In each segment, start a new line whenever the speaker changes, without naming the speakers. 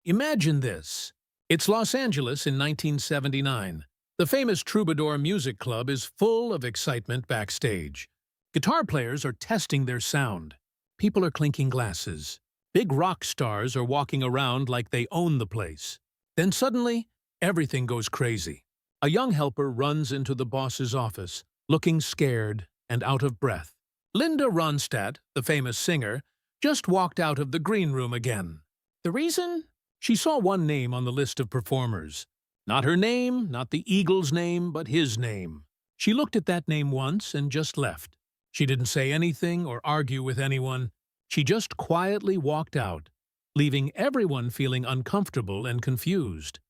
Imagine this. It's Los Angeles in 1979. The famous Troubadour Music Club is full of excitement backstage. Guitar players are testing their sound. People are clinking glasses. Big rock stars are walking around like they own the place. Then suddenly, everything goes crazy. A young helper runs into the boss's office, looking scared and out of breath. Linda Ronstadt, the famous singer, just walked out of the green room again. The reason? She saw one name on the list of performers. Not her name, not the Eagles' name, but his name. She looked at that name once and just left. She didn't say anything or argue with anyone. She just quietly walked out, leaving everyone feeling uncomfortable and confused.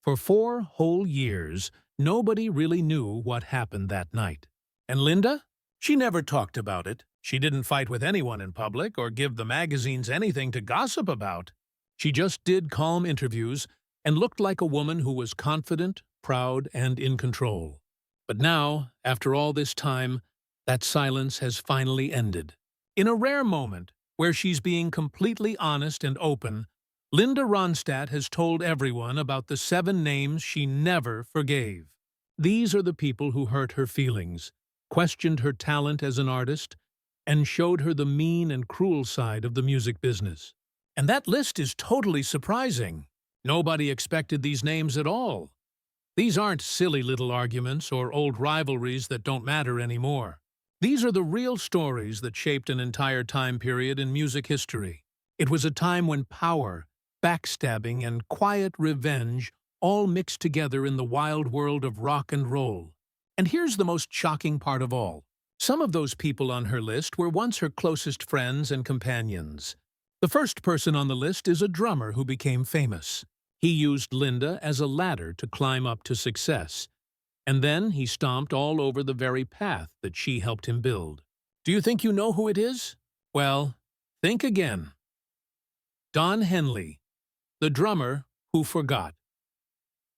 For 4 whole years, nobody really knew what happened that night. And Linda? She never talked about it. She didn't fight with anyone in public or give the magazines anything to gossip about. She just did calm interviews and looked like a woman who was confident, proud, and in control. But now, after all this time, that silence has finally ended. In a rare moment, where she's being completely honest and open, Linda Ronstadt has told everyone about the 7 names she never forgave. These are the people who hurt her feelings, questioned her talent as an artist, and showed her the mean and cruel side of the music business. And that list is totally surprising. Nobody expected these names at all. These aren't silly little arguments or old rivalries that don't matter anymore. These are the real stories that shaped an entire time period in music history. It was a time when power, backstabbing, and quiet revenge all mixed together in the wild world of rock and roll. And here's the most shocking part of all. Some of those people on her list were once her closest friends and companions. The first person on the list is a drummer who became famous. He used Linda as a ladder to climb up to success. And then he stomped all over the very path that she helped him build. Do you think you know who it is? Well, think again. Don Henley, the drummer who forgot.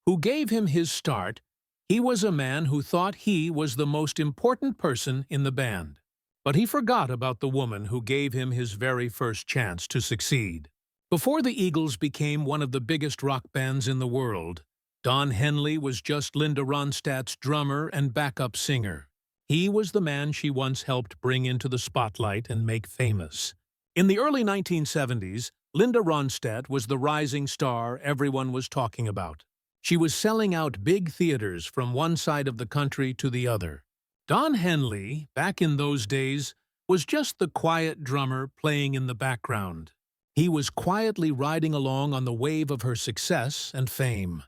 Who gave him his start. He was a man who thought he was the most important person in the band. But he forgot about the woman who gave him his very first chance to succeed. Before the Eagles became one of the biggest rock bands in the world, Don Henley was just Linda Ronstadt's drummer and backup singer. He was the man she once helped bring into the spotlight and make famous. In the early 1970s, Linda Ronstadt was the rising star everyone was talking about. She was selling out big theaters from one side of the country to the other. Don Henley, back in those days, was just the quiet drummer playing in the background. He was quietly riding along on the wave of her success and fame.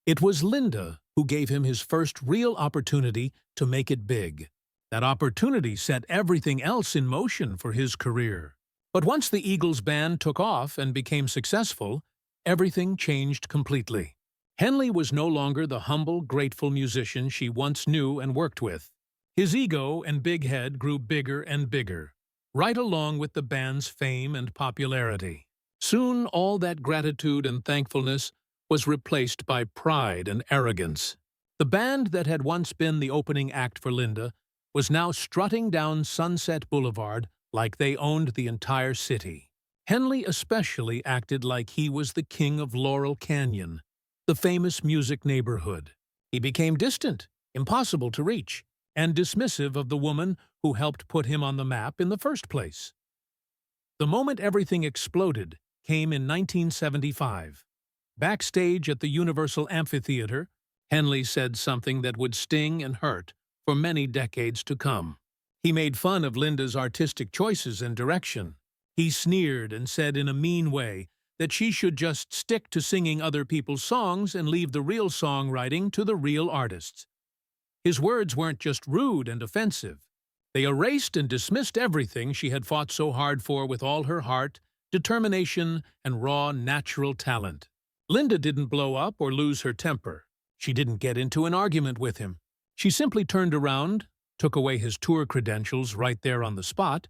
It was Linda who gave him his first real opportunity to make it big. That opportunity set everything else in motion for his career. But once the Eagles band took off and became successful, everything changed completely. Henley was no longer the humble, grateful musician she once knew and worked with. His ego and big head grew bigger and bigger, right along with the band's fame and popularity. Soon all that gratitude and thankfulness was replaced by pride and arrogance. The band that had once been the opening act for Linda was now strutting down Sunset Boulevard like they owned the entire city. Henley especially acted like he was the king of Laurel Canyon, the famous music neighborhood. He became distant, impossible to reach, and dismissive of the woman who helped put him on the map in the first place. The moment everything exploded came in 1975. Backstage at the Universal Amphitheater, Henley said something that would sting and hurt for many decades to come. He made fun of Linda's artistic choices and direction. He sneered and said in a mean way that she should just stick to singing other people's songs and leave the real songwriting to the real artists. His words weren't just rude and offensive. They erased and dismissed everything she had fought so hard for with all her heart, determination, and raw, natural talent. Linda didn't blow up or lose her temper. She didn't get into an argument with him. She simply turned around, took away his tour credentials right there on the spot,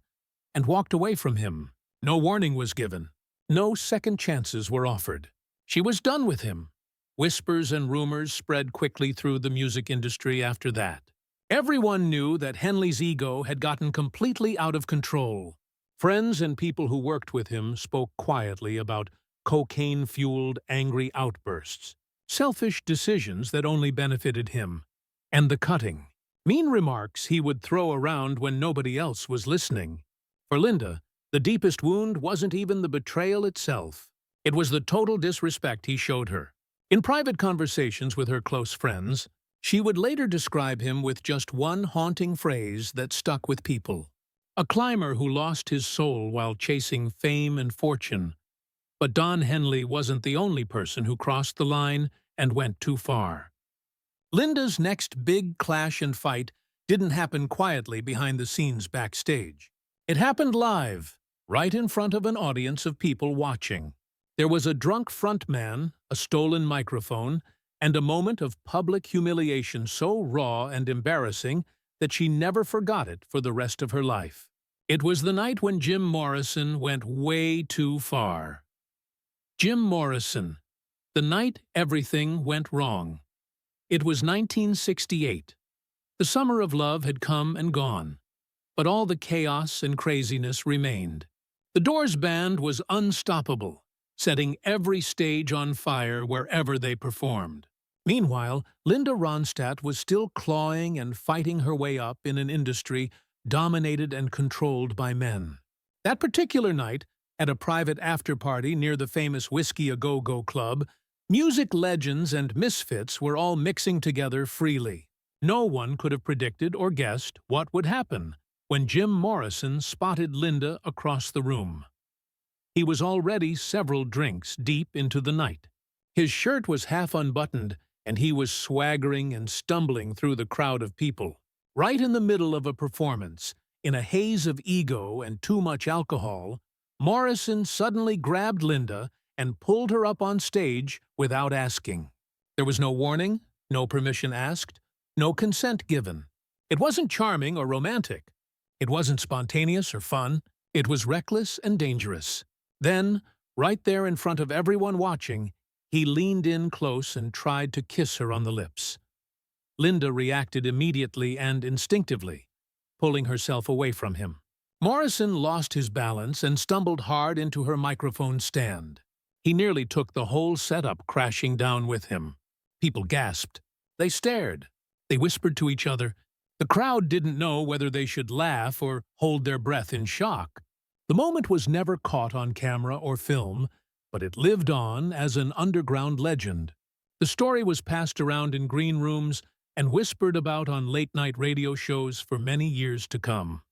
and walked away from him. No warning was given. No second chances were offered. She was done with him. Whispers and rumors spread quickly through the music industry after that. Everyone knew that Henley's ego had gotten completely out of control. Friends and people who worked with him spoke quietly about cocaine-fueled angry outbursts, selfish decisions that only benefited him, and the cutting, mean remarks he would throw around when nobody else was listening. For Linda, the deepest wound wasn't even the betrayal itself. It was the total disrespect he showed her. In private conversations with her close friends, she would later describe him with just one haunting phrase that stuck with people. A climber who lost his soul while chasing fame and fortune. But Don Henley wasn't the only person who crossed the line and went too far. Linda's next big clash and fight didn't happen quietly behind the scenes backstage. It happened live, right in front of an audience of people watching. There was a drunk frontman, a stolen microphone, and a moment of public humiliation so raw and embarrassing that she never forgot it for the rest of her life. It was the night when Jim Morrison went way too far. Jim Morrison, the night everything went wrong. It was 1968. The summer of love had come and gone, but all the chaos and craziness remained. The Doors band was unstoppable, setting every stage on fire wherever they performed. Meanwhile, Linda Ronstadt was still clawing and fighting her way up in an industry dominated and controlled by men. That particular night, at a private after-party near the famous Whiskey A Go-Go Club, music legends and misfits were all mixing together freely. No one could have predicted or guessed what would happen when Jim Morrison spotted Linda across the room. He was already several drinks deep into the night. His shirt was half unbuttoned, and he was swaggering and stumbling through the crowd of people. Right in the middle of a performance, in a haze of ego and too much alcohol, Morrison suddenly grabbed Linda and pulled her up on stage without asking. There was no warning, no permission asked, no consent given. It wasn't charming or romantic. It wasn't spontaneous or fun. It was reckless and dangerous. Then, right there in front of everyone watching, he leaned in close and tried to kiss her on the lips. Linda reacted immediately and instinctively, pulling herself away from him. Morrison lost his balance and stumbled hard into her microphone stand. He nearly took the whole setup crashing down with him. People gasped. They stared. They whispered to each other. The crowd didn't know whether they should laugh or hold their breath in shock. The moment was never caught on camera or film, but it lived on as an underground legend. The story was passed around in green rooms and whispered about on late-night radio shows for many years to come.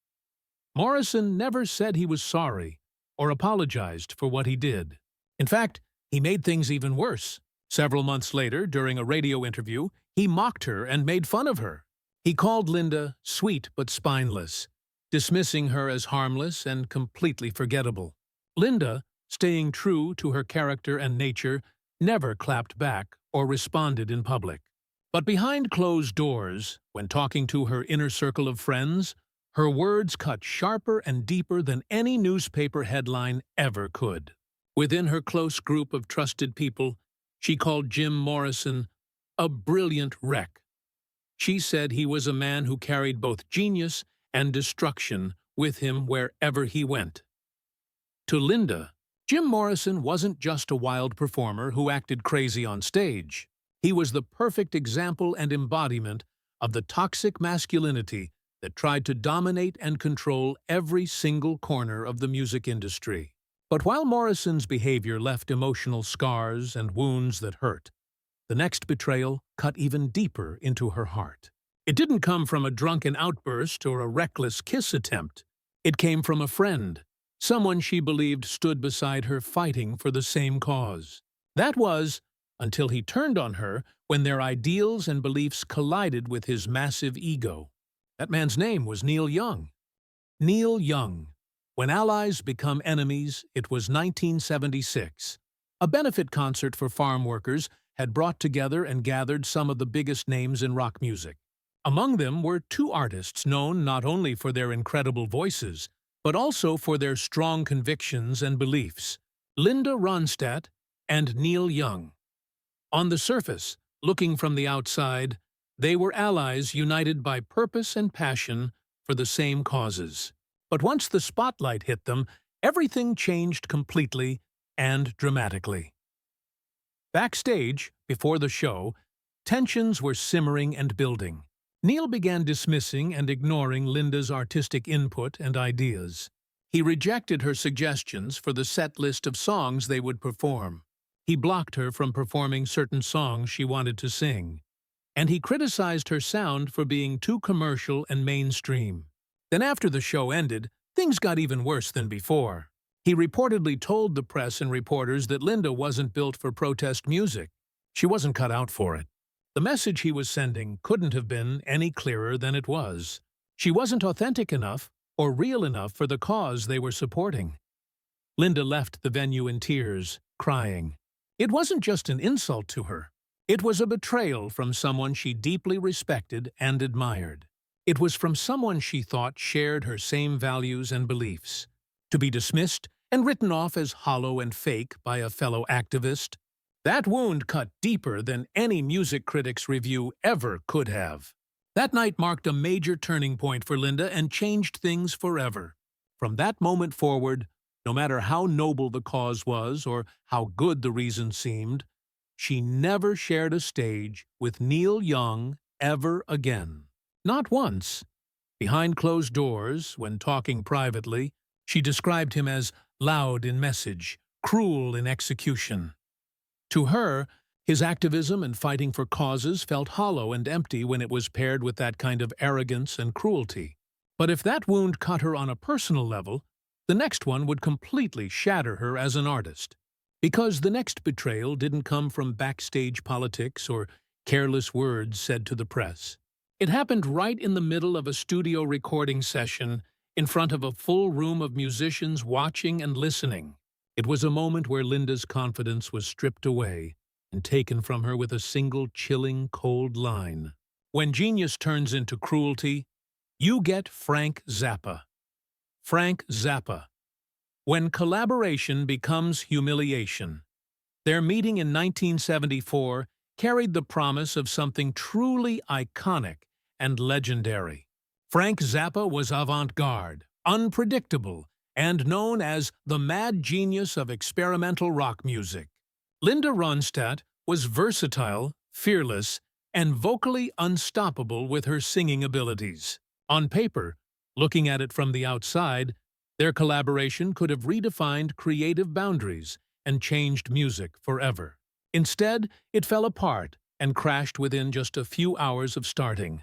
Morrison never said he was sorry or apologized for what he did. In fact, he made things even worse. Several months later, during a radio interview, he mocked her and made fun of her. He called Linda sweet but spineless, dismissing her as harmless and completely forgettable. Linda, staying true to her character and nature, never clapped back or responded in public. But behind closed doors, when talking to her inner circle of friends, her words cut sharper and deeper than any newspaper headline ever could. Within her close group of trusted people, she called Jim Morrison a brilliant wreck. She said he was a man who carried both genius and destruction with him wherever he went. To Linda, Jim Morrison wasn't just a wild performer who acted crazy on stage. He was the perfect example and embodiment of the toxic masculinity that tried to dominate and control every single corner of the music industry. But while Morrison's behavior left emotional scars and wounds that hurt, the next betrayal cut even deeper into her heart. It didn't come from a drunken outburst or a reckless kiss attempt. It came from a friend, someone she believed stood beside her fighting for the same cause. That was, until he turned on her when their ideals and beliefs collided with his massive ego. That man's name was Neil Young. Neil Young. When allies become enemies, it was 1976. A benefit concert for farm workers had brought together and gathered some of the biggest names in rock music. Among them were two artists known not only for their incredible voices, but also for their strong convictions and beliefs, Linda Ronstadt and Neil Young. On the surface, looking from the outside, they were allies united by purpose and passion for the same causes. But once the spotlight hit them, everything changed completely and dramatically. Backstage, before the show, tensions were simmering and building. Neil began dismissing and ignoring Linda's artistic input and ideas. He rejected her suggestions for the set list of songs they would perform. He blocked her from performing certain songs she wanted to sing. And he criticized her sound for being too commercial and mainstream. Then after the show ended, things got even worse than before. He reportedly told the press and reporters that Linda wasn't built for protest music. She wasn't cut out for it. The message he was sending couldn't have been any clearer than it was. She wasn't authentic enough or real enough for the cause they were supporting. Linda left the venue in tears, crying. It wasn't just an insult to her. It was a betrayal from someone she deeply respected and admired. It was from someone she thought shared her same values and beliefs. To be dismissed and written off as hollow and fake by a fellow activist, that wound cut deeper than any music critic's review ever could have. That night marked a major turning point for Linda and changed things forever. From that moment forward, no matter how noble the cause was or how good the reason seemed, she never shared a stage with Neil Young ever again. Not once. Behind closed doors, when talking privately, she described him as loud in message, cruel in execution. To her, his activism and fighting for causes felt hollow and empty when it was paired with that kind of arrogance and cruelty. But if that wound cut her on a personal level, the next one would completely shatter her as an artist. Because the next betrayal didn't come from backstage politics or careless words said to the press. It happened right in the middle of a studio recording session, in front of a full room of musicians watching and listening. It was a moment where Linda's confidence was stripped away and taken from her with a single chilling, cold line. When genius turns into cruelty, you get Frank Zappa. Frank Zappa. When collaboration becomes humiliation. Their meeting in 1974 carried the promise of something truly iconic and legendary. Frank Zappa was avant-garde, unpredictable, and known as the mad genius of experimental rock music. Linda Ronstadt was versatile, fearless, and vocally unstoppable with her singing abilities. On paper, looking at it from the outside, their collaboration could have redefined creative boundaries and changed music forever. Instead, it fell apart and crashed within just a few hours of starting.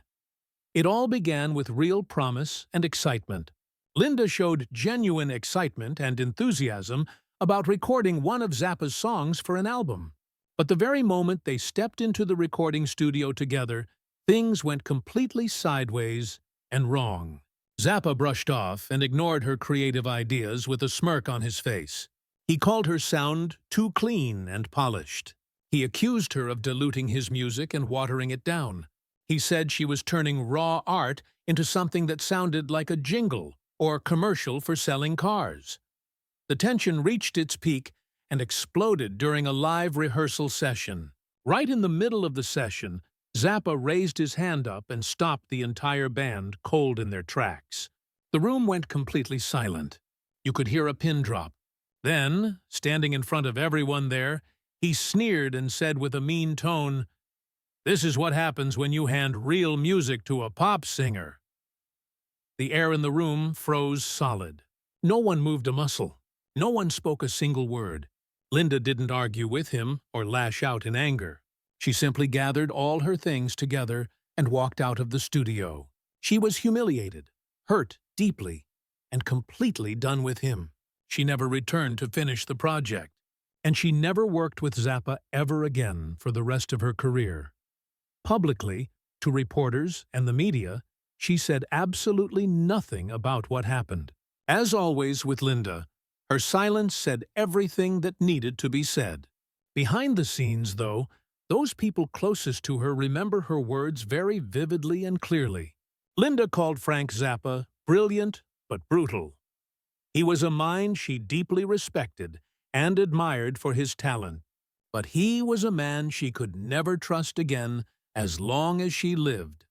It all began with real promise and excitement. Linda showed genuine excitement and enthusiasm about recording one of Zappa's songs for an album. But the very moment they stepped into the recording studio together, things went completely sideways and wrong. Zappa brushed off and ignored her creative ideas with a smirk on his face. He called her sound too clean and polished. He accused her of diluting his music and watering it down. He said she was turning raw art into something that sounded like a jingle or commercial for selling cars. The tension reached its peak and exploded during a live rehearsal session. Right in the middle of the session, Zappa raised his hand up and stopped the entire band cold in their tracks. The room went completely silent. You could hear a pin drop. Then, standing in front of everyone there, he sneered and said with a mean tone, "This is what happens when you hand real music to a pop singer." The air in the room froze solid. No one moved a muscle. No one spoke a single word. Linda didn't argue with him or lash out in anger. She simply gathered all her things together and walked out of the studio. She was humiliated, hurt deeply, and completely done with him. She never returned to finish the project, and she never worked with Zappa ever again for the rest of her career. Publicly, to reporters and the media, she said absolutely nothing about what happened. As always with Linda, her silence said everything that needed to be said. Behind the scenes, though, those people closest to her remember her words very vividly and clearly. Linda called Frank Zappa brilliant but brutal. He was a mind she deeply respected and admired for his talent, but he was a man she could never trust again as long as she lived.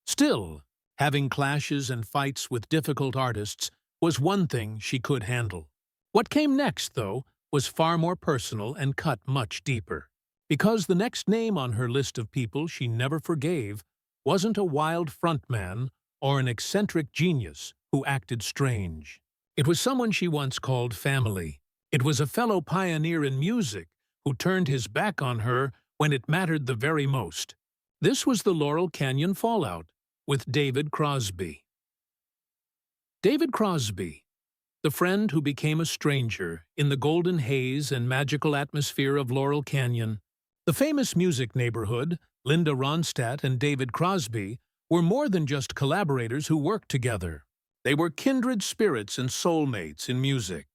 Still, having clashes and fights with difficult artists was one thing she could handle. What came next, though, was far more personal and cut much deeper. Because the next name on her list of people she never forgave wasn't a wild frontman or an eccentric genius who acted strange. It was someone she once called family. It was a fellow pioneer in music who turned his back on her when it mattered the very most. This was the Laurel Canyon fallout with David Crosby. David Crosby, the friend who became a stranger in the golden haze and magical atmosphere of Laurel Canyon. The famous music neighborhood, Linda Ronstadt and David Crosby, were more than just collaborators who worked together. They were kindred spirits and soulmates in music.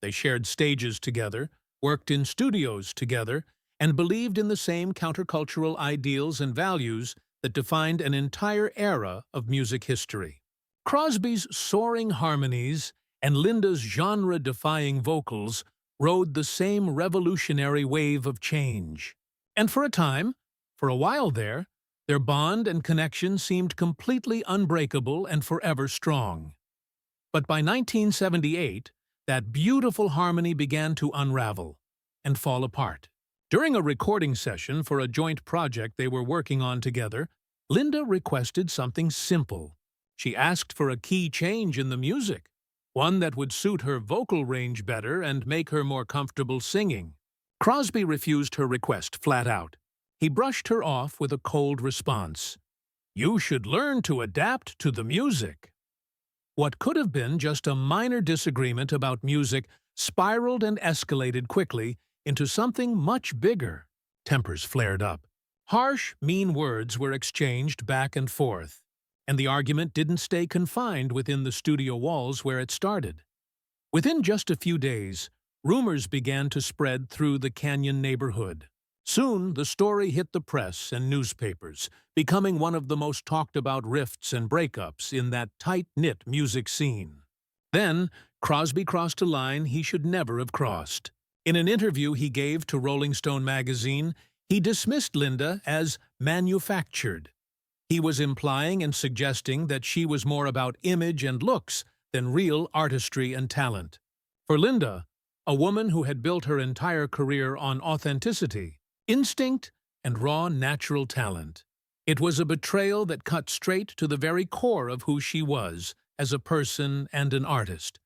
They shared stages together, worked in studios together, and believed in the same countercultural ideals and values that defined an entire era of music history. Crosby's soaring harmonies and Linda's genre-defying vocals rode the same revolutionary wave of change. And for a while there, their bond and connection seemed completely unbreakable and forever strong. But by 1978, that beautiful harmony began to unravel and fall apart. During a recording session for a joint project they were working on together, Linda requested something simple. She asked for a key change in the music, one that would suit her vocal range better and make her more comfortable singing. Crosby refused her request flat out. He brushed her off with a cold response. "You should learn to adapt to the music." What could have been just a minor disagreement about music spiraled and escalated quickly into something much bigger. Tempers flared up. Harsh, mean words were exchanged back and forth, and the argument didn't stay confined within the studio walls where it started. Within just a few days, rumors began to spread through the Canyon neighborhood. Soon, the story hit the press and newspapers, becoming one of the most talked-about rifts and breakups in that tight-knit music scene. Then, Crosby crossed a line he should never have crossed. In an interview he gave to Rolling Stone magazine, he dismissed Linda as manufactured. He was implying and suggesting that she was more about image and looks than real artistry and talent. For Linda, a woman who had built her entire career on authenticity, instinct, and raw natural talent, it was a betrayal that cut straight to the very core of who she was as a person and an artist.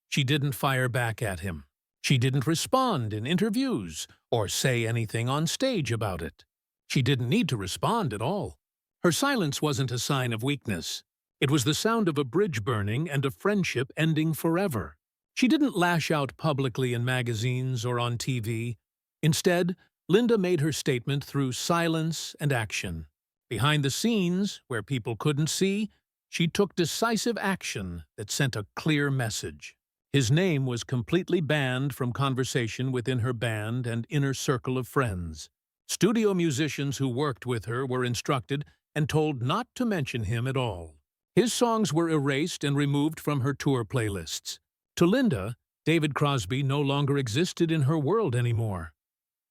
She didn't fire back at him. She didn't respond in interviews or say anything on stage about it. She didn't need to respond at all. Her silence wasn't a sign of weakness. It was the sound of a bridge burning and a friendship ending forever. She didn't lash out publicly in magazines or on TV. Instead, Linda made her statement through silence and action. Behind the scenes, where people couldn't see, she took decisive action that sent a clear message. His name was completely banned from conversation within her band and inner circle of friends. Studio musicians who worked with her were instructed and told not to mention him at all. His songs were erased and removed from her tour playlists. To Linda, David Crosby no longer existed in her world anymore.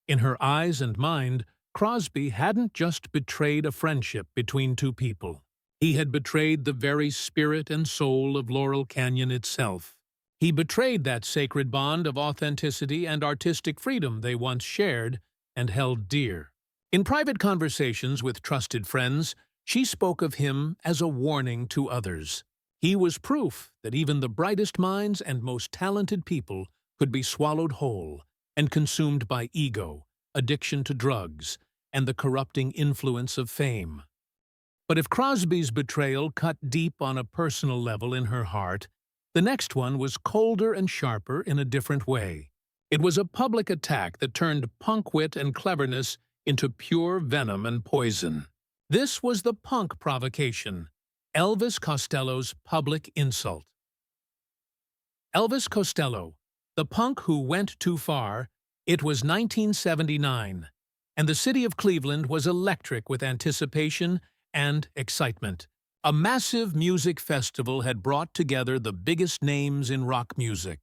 In her eyes and mind, Crosby hadn't just betrayed a friendship between two people. He had betrayed the very spirit and soul of Laurel Canyon itself. He betrayed that sacred bond of authenticity and artistic freedom they once shared and held dear. In private conversations with trusted friends, she spoke of him as a warning to others. He was proof that even the brightest minds and most talented people could be swallowed whole and consumed by ego, addiction to drugs, and the corrupting influence of fame. But if Crosby's betrayal cut deep on a personal level in her heart, the next one was colder and sharper in a different way. It was a public attack that turned punk wit and cleverness into pure venom and poison. This was the punk provocation, Elvis Costello's public insult. Elvis Costello, the punk who went too far. It was 1979, and the city of Cleveland was electric with anticipation and excitement. A massive music festival had brought together the biggest names in rock music.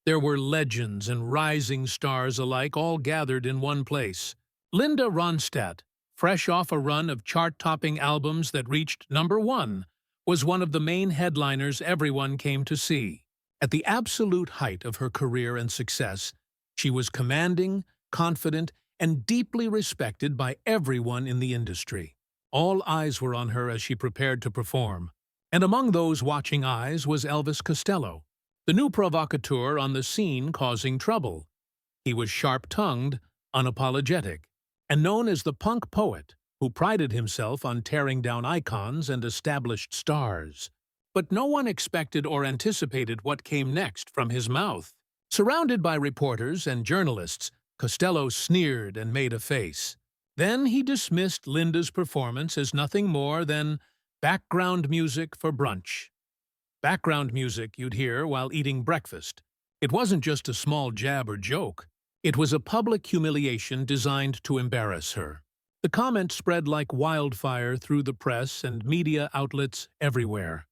There were legends and rising stars alike all gathered in one place. Linda Ronstadt, fresh off a run of chart-topping albums that reached #1, was one of the main headliners everyone came to see. At the absolute height of her career and success, She was commanding, confident, and deeply respected by everyone in the industry. All eyes were on her as she prepared to perform. And among those watching eyes was Elvis Costello, the new provocateur on the scene causing trouble. He was sharp-tongued, unapologetic, and known as the punk poet, who prided himself on tearing down icons and established stars. But no one expected or anticipated what came next from his mouth. Surrounded by reporters and journalists, Costello sneered and made a face. Then he dismissed Linda's performance as nothing more than background music for brunch. Background music you'd hear while eating breakfast. It wasn't just a small jab or joke. It was a public humiliation designed to embarrass her. The comment spread like wildfire through the press and media outlets everywhere.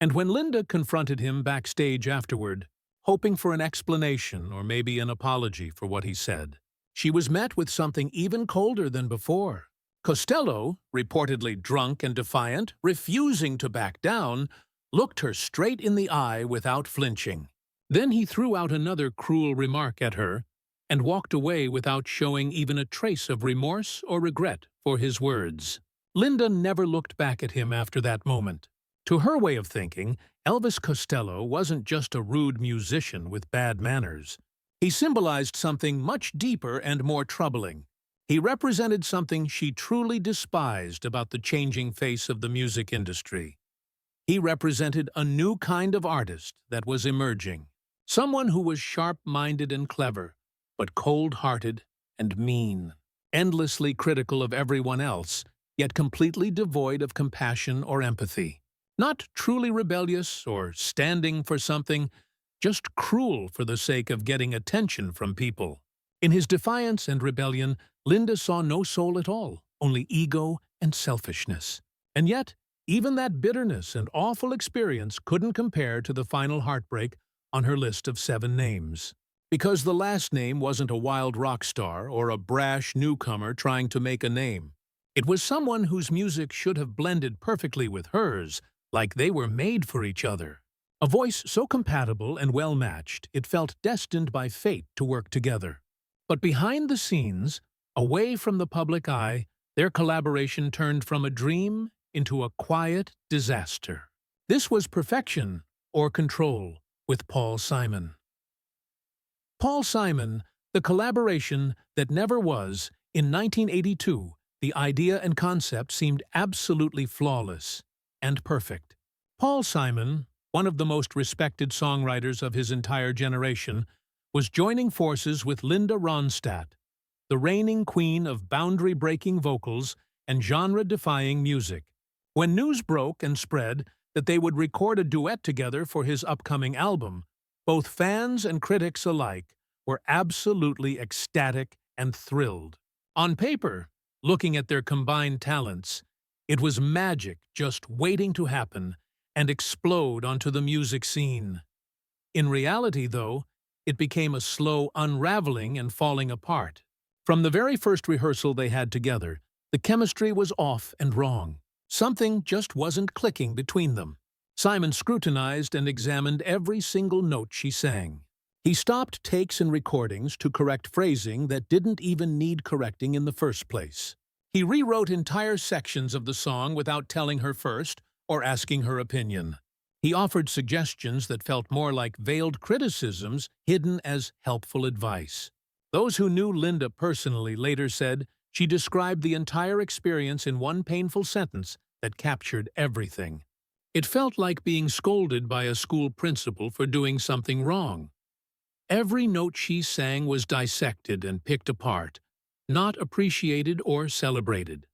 And when Linda confronted him backstage afterward, hoping for an explanation or maybe an apology for what he said, she was met with something even colder than before. Costello, reportedly drunk and defiant, refusing to back down, looked her straight in the eye without flinching. Then he threw out another cruel remark at her and walked away without showing even a trace of remorse or regret for his words. Linda never looked back at him after that moment. To her way of thinking, Elvis Costello wasn't just a rude musician with bad manners. He symbolized something much deeper and more troubling. He represented something she truly despised about the changing face of the music industry. He represented a new kind of artist that was emerging. Someone who was sharp-minded and clever, but cold-hearted and mean. Endlessly critical of everyone else, yet completely devoid of compassion or empathy. Not truly rebellious or standing for something, just cruel for the sake of getting attention from people. In his defiance and rebellion, Linda saw no soul at all, only ego and selfishness. And yet, even that bitterness and awful experience couldn't compare to the final heartbreak on her list of 7 names. Because the last name wasn't a wild rock star or a brash newcomer trying to make a name. It was someone whose music should have blended perfectly with hers, like they were made for each other. A voice so compatible and well-matched, it felt destined by fate to work together. But behind the scenes, away from the public eye, their collaboration turned from a dream into a quiet disaster. This was perfection or control with Paul Simon. Paul Simon, the collaboration that never was. In 1982, the idea and concept seemed absolutely flawless and perfect. Paul Simon, one of the most respected songwriters of his entire generation, was joining forces with Linda Ronstadt, the reigning queen of boundary-breaking vocals and genre-defying music. When news broke and spread that they would record a duet together for his upcoming album, both fans and critics alike were absolutely ecstatic and thrilled. On paper, looking at their combined talents, it was magic just waiting to happen and explode onto the music scene. In reality, though, it became a slow unraveling and falling apart. From the very first rehearsal they had together, the chemistry was off and wrong. Something just wasn't clicking between them. Simon scrutinized and examined every single note she sang. He stopped takes and recordings to correct phrasing that didn't even need correcting in the first place. He rewrote entire sections of the song without telling her first or asking her opinion. He offered suggestions that felt more like veiled criticisms hidden as helpful advice. Those who knew Linda personally later said she described the entire experience in one painful sentence that captured everything. It felt like being scolded by a school principal for doing something wrong. Every note she sang was dissected and picked apart, not appreciated or celebrated.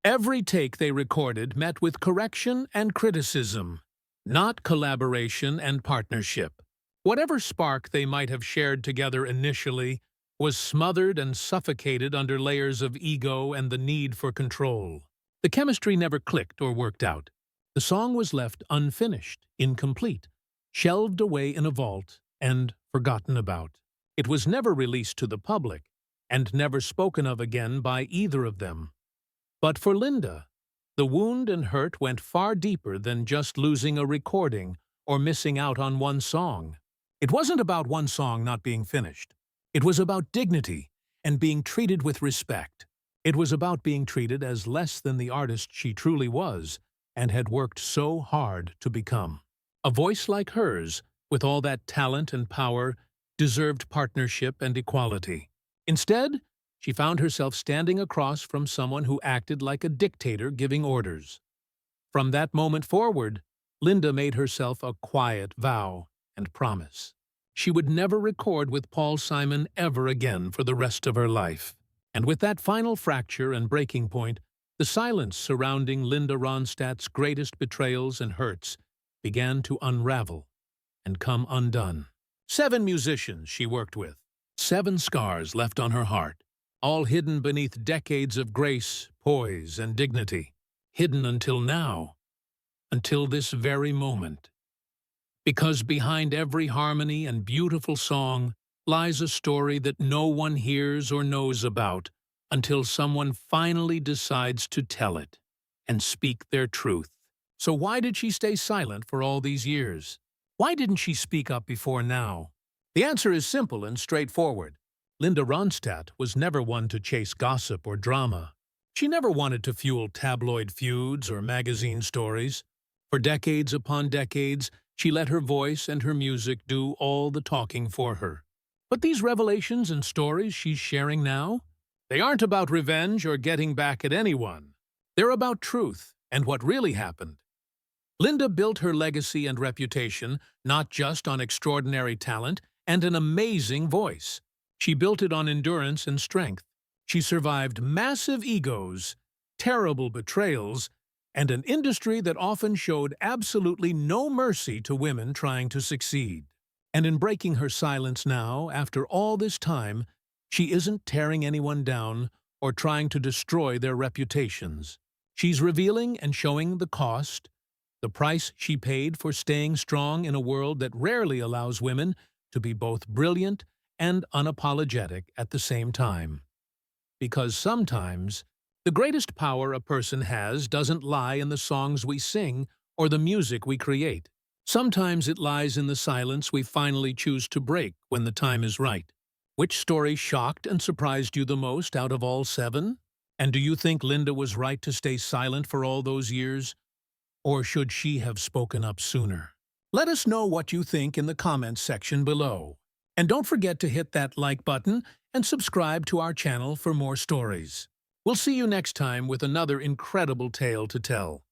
Every take they recorded met with correction and criticism, not collaboration and partnership. Whatever spark they might have shared together initially was smothered and suffocated under layers of ego and the need for control. The chemistry never clicked or worked out. The song was left unfinished, incomplete, shelved away in a vault, and forgotten about. It was never released to the public, and never spoken of again by either of them. But for Linda, the wound and hurt went far deeper than just losing a recording or missing out on one song. It wasn't about one song not being finished. It was about dignity and being treated with respect. It was about being treated as less than the artist she truly was and had worked so hard to become. A voice like hers, with all that talent and power, deserved partnership and equality. Instead, she found herself standing across from someone who acted like a dictator giving orders. From that moment forward, Linda made herself a quiet vow and promise. She would never record with Paul Simon ever again for the rest of her life. And with that final fracture and breaking point, the silence surrounding Linda Ronstadt's greatest betrayals and hurts began to unravel and come undone. 7 musicians she worked with, 7 scars left on her heart, all hidden beneath decades of grace, poise, and dignity, hidden until now, until this very moment. Because behind every harmony and beautiful song lies a story that no one hears or knows about until someone finally decides to tell it and speak their truth. So why did she stay silent for all these years? Why didn't she speak up before now? The answer is simple and straightforward. Linda Ronstadt was never one to chase gossip or drama. She never wanted to fuel tabloid feuds or magazine stories. For decades upon decades, she let her voice and her music do all the talking for her. But these revelations and stories she's sharing now, they aren't about revenge or getting back at anyone. They're about truth and what really happened. Linda built her legacy and reputation not just on extraordinary talent and an amazing voice. She built it on endurance and strength. She survived massive egos, terrible betrayals, and an industry that often showed absolutely no mercy to women trying to succeed. And in breaking her silence now, after all this time, she isn't tearing anyone down or trying to destroy their reputations. She's revealing and showing the cost, the price she paid for staying strong in a world that rarely allows women to be both brilliant and unapologetic at the same time. Because sometimes, the greatest power a person has doesn't lie in the songs we sing or the music we create. Sometimes it lies in the silence we finally choose to break when the time is right. Which story shocked and surprised you the most out of all 7? And do you think Linda was right to stay silent for all those years? Or should she have spoken up sooner? Let us know what you think in the comments section below. And don't forget to hit that like button and subscribe to our channel for more stories. We'll see you next time with another incredible tale to tell.